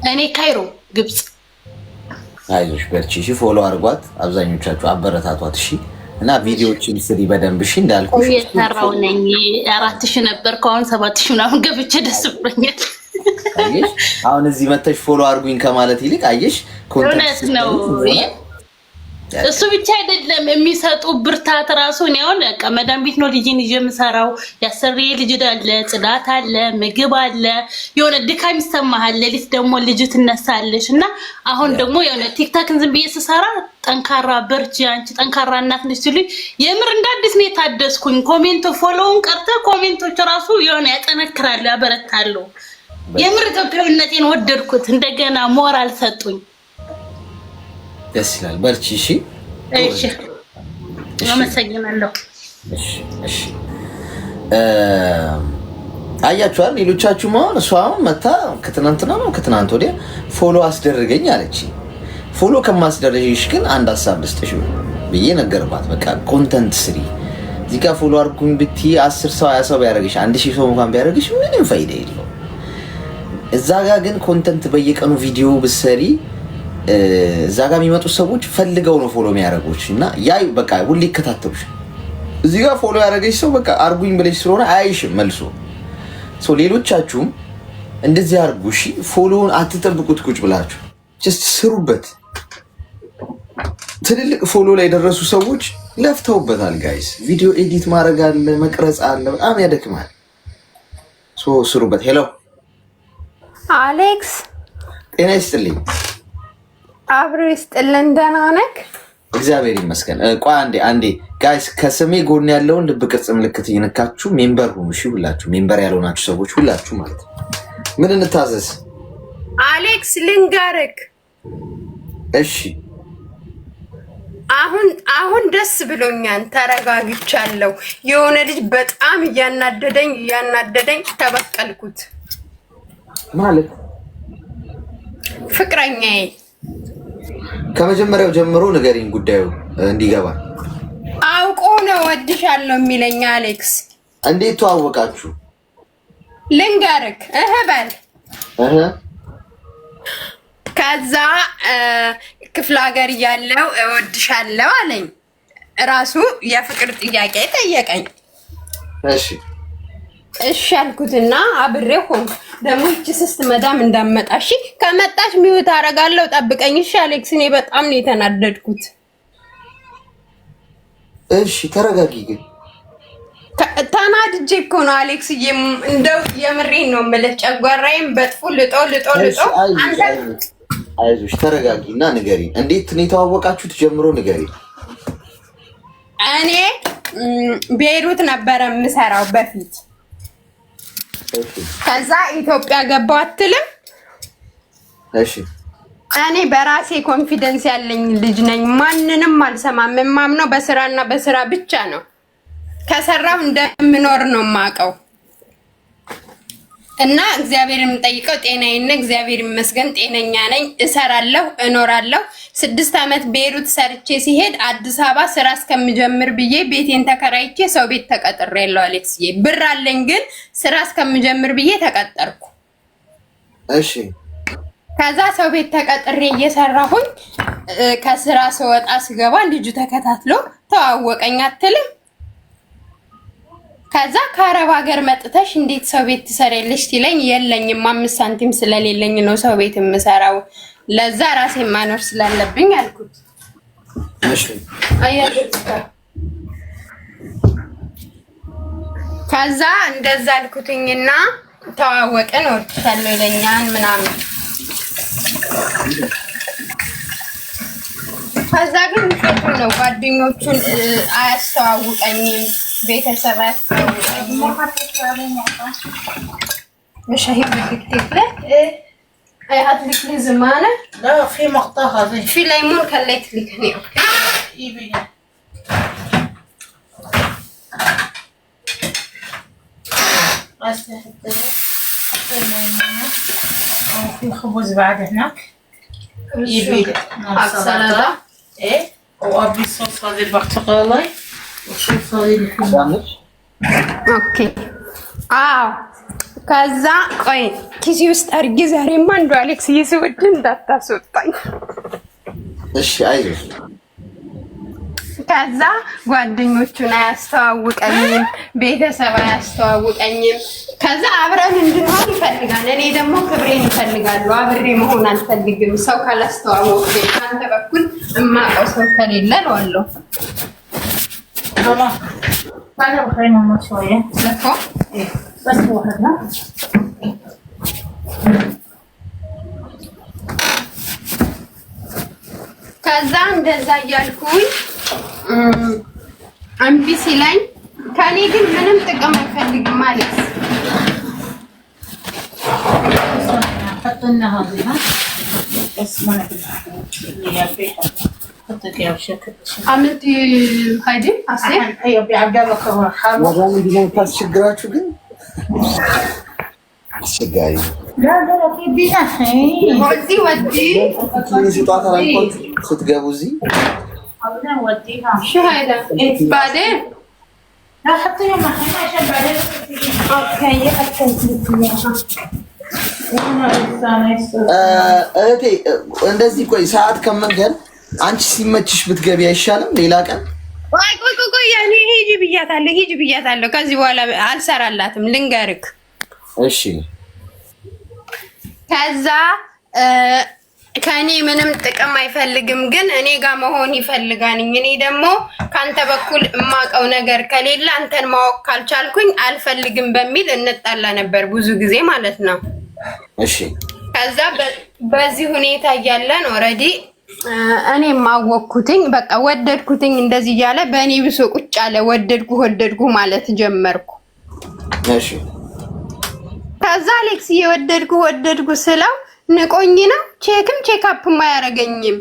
እኔ ካይሮ ግብጽ። አይዞሽ፣ በርቺ። እሺ፣ ፎሎ አድርጓት። አብዛኞቻችሁ አበረታቷት። እሺ። እና ቪዲዮዎችን ስሪ በደንብ። እሺ፣ እንዳልኩሽ እየሰራው ነኝ። 4000 ነበር ከአሁን 7000 ምናምን ገብቼ ደስ ብሎኛል። አየሽ፣ አሁን እዚህ መተሽ ፎሎ አድርጉኝ ከማለት ይልቅ አየሽ፣ ኮንታክት ነው። እሱ ብቻ አይደለም የሚሰጡ ብርታት ራሱ ነው። አሁን በቃ መዳም ቤት ነው ልጅን ይዤ የምሰራው። ያሰሪ ልጅ አለ፣ ጽዳት አለ፣ ምግብ አለ። የሆነ ድካም ይሰማሃል። ሌሊት ደግሞ ልጅ ትነሳለሽ። እና አሁን ደግሞ የሆነ ቲክታክን ዝም ብዬ ስሰራ ጠንካራ በርቺ፣ አንቺ ጠንካራ እናት ነሽ ሲሉኝ የምር እንደ አዲስ ነው የታደስኩኝ። ኮሜንት ፎሎውን ቀርተ ኮሜንቶች ራሱ የሆነ ያጠነክራሉ፣ ያበረታሉ። የምር ኢትዮጵያዊነቴን ወደድኩት። እንደገና ሞራል ሰጡኝ። ደስ ይላል። በርቺ። እሺ፣ እሺ፣ አመሰግናለሁ። እሺ፣ እሺ። አያችኋል። ሌሎቻችሁ አሁን እሷ አሁን መታ ከትናንትና ነው ከትናንት ወዲያ ፎሎ አስደርገኝ አለች። ፎሎ ከማስደረግሽ ግን አንድ ሀሳብ ልስጥሽ ብዬ ነገርኳት። በቃ ኮንተንት ስሪ እዚህ ጋር ፎሎ አድርጉኝ ብትይ 10 ሰው 20 ሰው ቢያደርግሽ 1000 ሰው እንኳን ቢያደርግሽ ምንም ፋይዳ የለውም። እዛ ጋር ግን ኮንተንት በየቀኑ ቪዲዮ ብትሰሪ እዛ ጋር የሚመጡ ሰዎች ፈልገው ነው ፎሎ የሚያደርጉሽ እና ያ በቃ ሁሌ ይከታተሉሽ። እዚህ ጋር ፎሎ ያደረገሽ ሰው በቃ አርጉኝ ብለሽ ስለሆነ አይሽም መልሶ። ሌሎቻችሁም እንደዚህ አርጉ እሺ። ፎሎውን አትጠብቁት፣ ቁጭ ብላችሁ ጀስት ስሩበት። ትልልቅ ፎሎ ላይ የደረሱ ሰዎች ለፍተውበታል ጋይስ። ቪዲዮ ኤዲት ማድረግ አለ፣ መቅረጽ አለ፣ በጣም ያደክማል። ስሩበት። ሄሎ አሌክስ፣ ጤና ይስጥልኝ። አብሮ ይስጥልን። ደህና ነህ? እግዚአብሔር ይመስገን። ቆይ አንዴ ጋይስ፣ ከስሜ ጎን ያለውን ልብ ቅርጽ ምልክት እየነካችሁ ሜምበር ሁኑ እሺ። ሁላችሁ ሜምበር ያልሆናችሁ ሰዎች ሁላችሁ ማለት ነው። ምን እንታዘዝ? አሌክስ ልንገርህ። እሺ አሁን ደስ ብሎኛል፣ ተረጋግቻለሁ። የሆነ ልጅ በጣም እያናደደኝ ተበቀልኩት። ማለት ፍቅረኛዬ ከመጀመሪያው ጀምሮ ንገሪኝ፣ ጉዳዩ እንዲገባ። አውቆ ነው ወድሻለሁ የሚለኝ አሌክስ። እንዴት ተዋወቃችሁ? ልንገርህ በል። ከዛ ክፍለ ሀገር እያለሁ እወድሻለሁ አለኝ። ራሱ የፍቅር ጥያቄ ጠየቀኝ። እሺ አልኩትና አብሬው ሆንኩ። ደግሞ እቺ ስስት መዳም እንዳመጣሽ ከመጣሽ ሚውት አደርጋለሁ፣ ጠብቀኝ እሺ አሌክስ። እኔ በጣም ነው የተናደድኩት። እሺ ተረጋጊ። ግን ተናድጄ እኮ ነው አሌክስ። እንደው የምሬን ነው የምልህ። ጨጓራዬን በጥፉ ልጦ አይዞሽ ተረጋጊ እና ንገሪ። እንዴት ነው የተዋወቃችሁት? ጀምሮ ንገሪ። እኔ ቤይሩት ነበረ የምሰራው በፊት። ከዛ ኢትዮጵያ ገባሁ አትልም? እሺ እኔ በራሴ ኮንፊደንስ ያለኝ ልጅ ነኝ። ማንንም አልሰማም። የማምነው በስራና በስራ ብቻ ነው። ከሰራው እንደምኖር ነው የማውቀው። እና እግዚአብሔር የምጠይቀው ጤናዬን፣ እግዚአብሔር ይመስገን ጤነኛ ነኝ። እሰራለሁ፣ እኖራለሁ። 6 ዓመት ቤይሩት ሰርቼ ሲሄድ አዲስ አበባ ስራ እስከምጀምር ብዬ ቤቴን ተከራይቼ ሰው ቤት ተቀጥሬያለሁ አሌክስዬ። ብር አለኝ ግን ስራ እስከምጀምር ብዬ ተቀጠርኩ። እሺ ከዛ ሰው ቤት ተቀጥሬ እየሰራሁኝ ከስራ ስወጣ ስገባ ልጁ ተከታትሎ ተዋወቀኝ አትልም? ከዛ ከአረብ ሀገር መጥተሽ እንዴት ሰው ቤት ትሰሪያለሽ ሲለኝ የለኝም 5 ሳንቲም ስለሌለኝ ነው ሰው ቤት የምሰራው፣ ለዛ ራሴን ማኖር ስላለብኝ አልኩት። እሺ ከዛ እንደዛ አልኩትኝና ተዋወቅን። ወጥቻለሁ ይለኛል ምናምን። ከዛ ግን ሸቱ ነው ጓደኞቹን አያስተዋውቀኝም፣ ቤተሰብ አያስተዋውቀኝም። مش هي بدك تاكله؟ ايه هات لك لي زمانه؟ لا في مقطع هذا في ليمون خليت لك هنا. اوكي يبي بس حطينا وفي خبز بعد هناك يبي سلطه ايه وابي الصوص هذه البرتقالي والصوص هذه الحمص. اوكي ከዛ ቆይ ኪሲ ውስጥ አድርጌ ዛሬማ አንዱ አሌክስ እየሰወድ እንዳታስወጣኝ። እሺ አይዞሽ። ከዛ ጓደኞቹን አያስተዋውቀኝም፣ ቤተሰብ አያስተዋውቀኝም። ከዛ አብረን እንድንሆን ይፈልጋል። እኔ ደግሞ ክብሬን ይፈልጋሉ። አብሬ መሆን አልፈልግም ሰው ካላስተዋወቀኝ። አንተ በኩል እማውቀው ሰው ከሌለ እለዋለሁ። انا بخلي ماما شويه ለኮ بس واحدة. ከዛ እንደዛ እያልኩኝ እምቢ ሲለኝ ከኔ ግን ምንም ጥቅም አይፈልግም ማለት حط لنا هذه بس ما نبي اللي فيها عملتي هايدي عصير؟ ايوه بعبد الله كمان ወራን እንዲሆን ታስቸግራችሁ ግን አስቸጋሪ لا لا لا في بينا ودي ስጧት አላልኳት ስትገቡ እዚህ نوديها شو هيدا؟ بعدين لا حطيها محلها عشان بعدين اوكي اكلت እህቴ እንደዚህ ቆይ ሰዓት ከመንገድ አንቺ ሲመችሽ ብትገቢ አይሻልም? ሌላ ቀን ቆይ ያኔ ሂጂ ብያታለሁ። ከዚህ በኋላ አልሰራላትም ልንገርክ። እሺ ከዛ ከኔ ምንም ጥቅም አይፈልግም፣ ግን እኔ ጋር መሆን ይፈልጋል። እኔ ደግሞ ካንተ በኩል የማውቀው ነገር ከሌለ አንተን ማወቅ ካልቻልኩኝ አልፈልግም በሚል እንጣላ ነበር ብዙ ጊዜ ማለት ነው። እሺ ከዛ በዚህ ሁኔታ እያለን ኦልሬዲ እኔ ማወቅኩትኝ በቃ ወደድኩትኝ እንደዚህ እያለ በእኔ ብሶ ቁጭ አለ። ወደድኩ ማለት ጀመርኩ። እሺ ከዛ አሌክስ ወደድኩ ስለው ንቆኝ ነው ቼክአፕም አያረገኝም።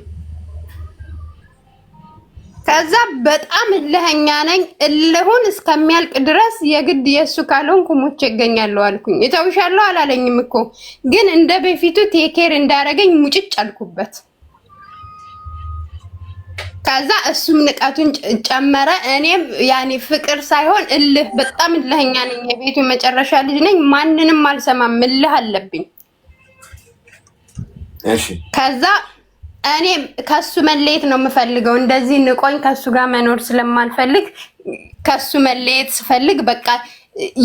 ከዛ በጣም እልህኛ ነኝ። እልሁን እስከሚያልቅ ድረስ የግድ የሱ ካልሆንኩ ሞቼ እገኛለሁ አልኩኝ። እተውሻለሁ አላለኝም እኮ ግን እንደ በፊቱ ቴኬር እንዳረገኝ ሙጭጭ አልኩበት። ከዛ እሱም ንቀቱን ጨመረ። እኔም ያኔ ፍቅር ሳይሆን እልህ፣ በጣም እልህኛ ነኝ። የቤቱ መጨረሻ ልጅ ነኝ። ማንንም አልሰማም፣ እልህ አለብኝ። እሺ ከዛ እኔ ከሱ መለየት ነው የምፈልገው። እንደዚህ ንቆኝ ከሱ ጋር መኖር ስለማልፈልግ ከሱ መለየት ስፈልግ በቃ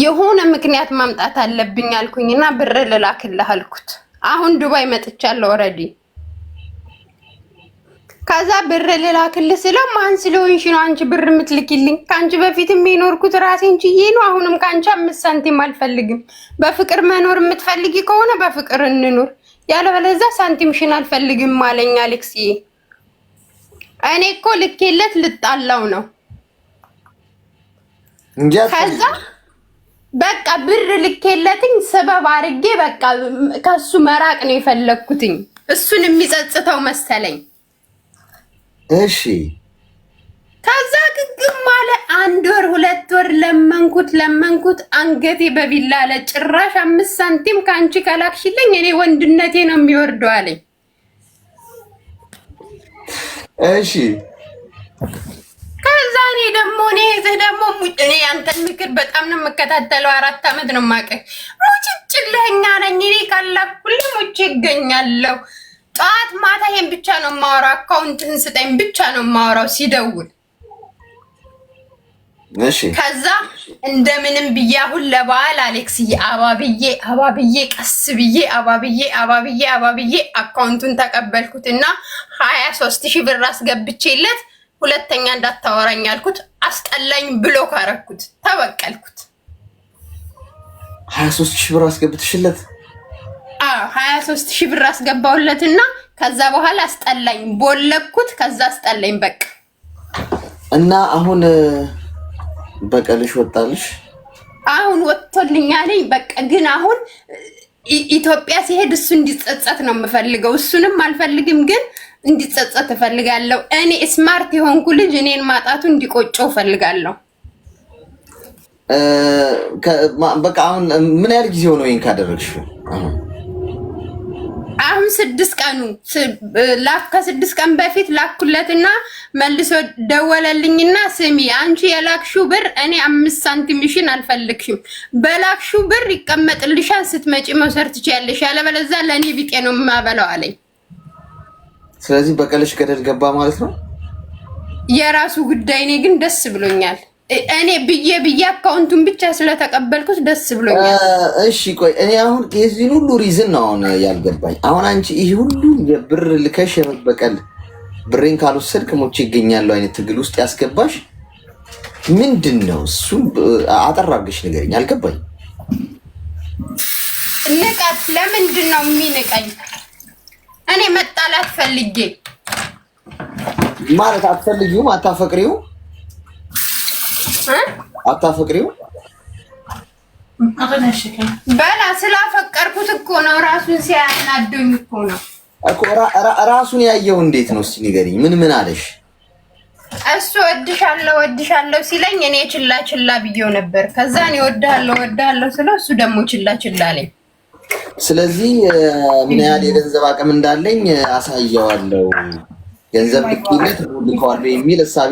የሆነ ምክንያት ማምጣት አለብኝ አልኩኝና ብር ልላክልህ አልኩት። አሁን ዱባይ መጥቻለሁ ኦልሬዲ። ከዛ ብር ልላክልህ ስለው ማን ስለሆንሽ ነው አንቺ ብር የምትልኪልኝ? ካንቺ በፊትም የኖርኩት ራሴን ችዬ ነው። አሁንም ካንቺ 5 ሳንቲም አልፈልግም። በፍቅር መኖር የምትፈልጊ ከሆነ በፍቅር እንኑር፣ ያለበለዚያ ሳንቲምሽን አልፈልግም ማለኛ አሌክስ። እኔ እኮ ልኬለት ልጣላው ነው። ከዛ በቃ ብር ልኬለትኝ ሰበብ አድርጌ በቃ ከሱ መራቅ ነው የፈለኩትኝ። እሱን የሚጸጽተው መሰለኝ። እሺ ከዛ ግግም ማለ 1 ወር 2 ወር ለመንኩት አንገቴ በቢላ አለ። ጭራሽ 5 ሳንቲም ካንቺ ከላክሽልኝ እኔ ወንድነቴ ነው የሚወርደው አለኝ። እሺ ከዛ እኔ ደግሞ እኔ አንተን ምክር በጣም ነው የምከታተለው። 4 አመት ነው የማውቀው። ሙጭጭልህኛ ነኝ እኔ ካላኩልኝ ሙጭ ይገኛለሁ። ጠዋት ማታ ይሄን ብቻ ነው የማወራው። አካውንትህን ስጠኝ ብቻ ነው የማወራው ሲደውል። እሺ ከዛ እንደምንም ብዬ አሁን ለበዓል አሌክስዬ አባብዬ ቀስ ብዬ አባብዬ አካውንቱን ተቀበልኩትና 23000 ብር አስገብቼለት ሁለተኛ እንዳታወራኝ አልኩት። አስጠላኝ ብሎክ አደረኩት። ተበቀልኩት። 23000 ብር አስገብተሽለት? 23000 ብር አስገባውለትና ከዛ በኋላ አስጠላኝ፣ ቦለኩት። ከዛ አስጠላኝ በቃ። እና አሁን በቀልሽ ወጣልሽ? አሁን ወጥቶልኛል በቃ። ግን አሁን ኢትዮጵያ ሲሄድ እሱ እንዲጸጸት ነው የምፈልገው። እሱንም አልፈልግም ግን እንዲጸጸት እፈልጋለሁ። እኔ ስማርት የሆንኩ ልጅ እኔን ማጣቱ እንዲቆጨው እፈልጋለሁ። በቃ አሁን ምን ያህል ጊዜ ሆኖ ይሄን ካደረግሽ? አሁን 6 ቀኑ ከ6 ቀን በፊት ላኩለትና መልሶ ደወለልኝና ስሚ አንቺ የላክሽው ብር እኔ 5 ሳንቲምሽን አልፈልግሽም፣ በላክሽው ብር ይቀመጥልሻል፣ ስትመጪ መውሰድ ትችያለሽ፣ ያለበለዚያ ለኔ ቢጤ ነው የማበላው አለኝ። ስለዚህ በቀልሽ ገደል ገባ ማለት ነው። የራሱ ጉዳይ። እኔ ግን ደስ ብሎኛል። እኔ ብዬ አካውንቱን ብቻ ስለተቀበልኩት ደስ ብሎኛል። እሺ ቆይ እኔ አሁን የዚህን ሁሉ ሪዝን ነው አሁን ያልገባኝ። አሁን አንቺ ይሄ ሁሉ የብር ልከሽ የመበቀል ብሬን ካልወሰድክ ሞቼ ይገኛለሁ አይነት ትግል ውስጥ ያስገባሽ ምንድን ነው? እሱ አጠር አድርገሽ ንገሪኝ፣ አልገባኝ። ንቀት ለምንድን ነው የሚንቀኝ? እኔ መጣላት ፈልጌ ማለት አትፈልጊውም? አታፈቅሪው? አታፈቅሪው? በላ ስላፈቀርኩት እኮ ነው። ራሱን ሲያናደኝ እኮ ነው። እኮ ራሱን ያየው እንዴት ነው? እስቲ ንገሪኝ። ምን አለሽ? እሱ ወድሻለሁ ሲለኝ እኔ ችላ ብዬው ነበር። ከዛ እኔ ወድሃለሁ ስለው እሱ ደግሞ ችላ አለኝ። ስለዚህ ምን ያህል የገንዘብ አቅም እንዳለኝ አሳየዋለሁ፣ ገንዘብ ልኬለት ልከዋለሁ የሚል እሳቤ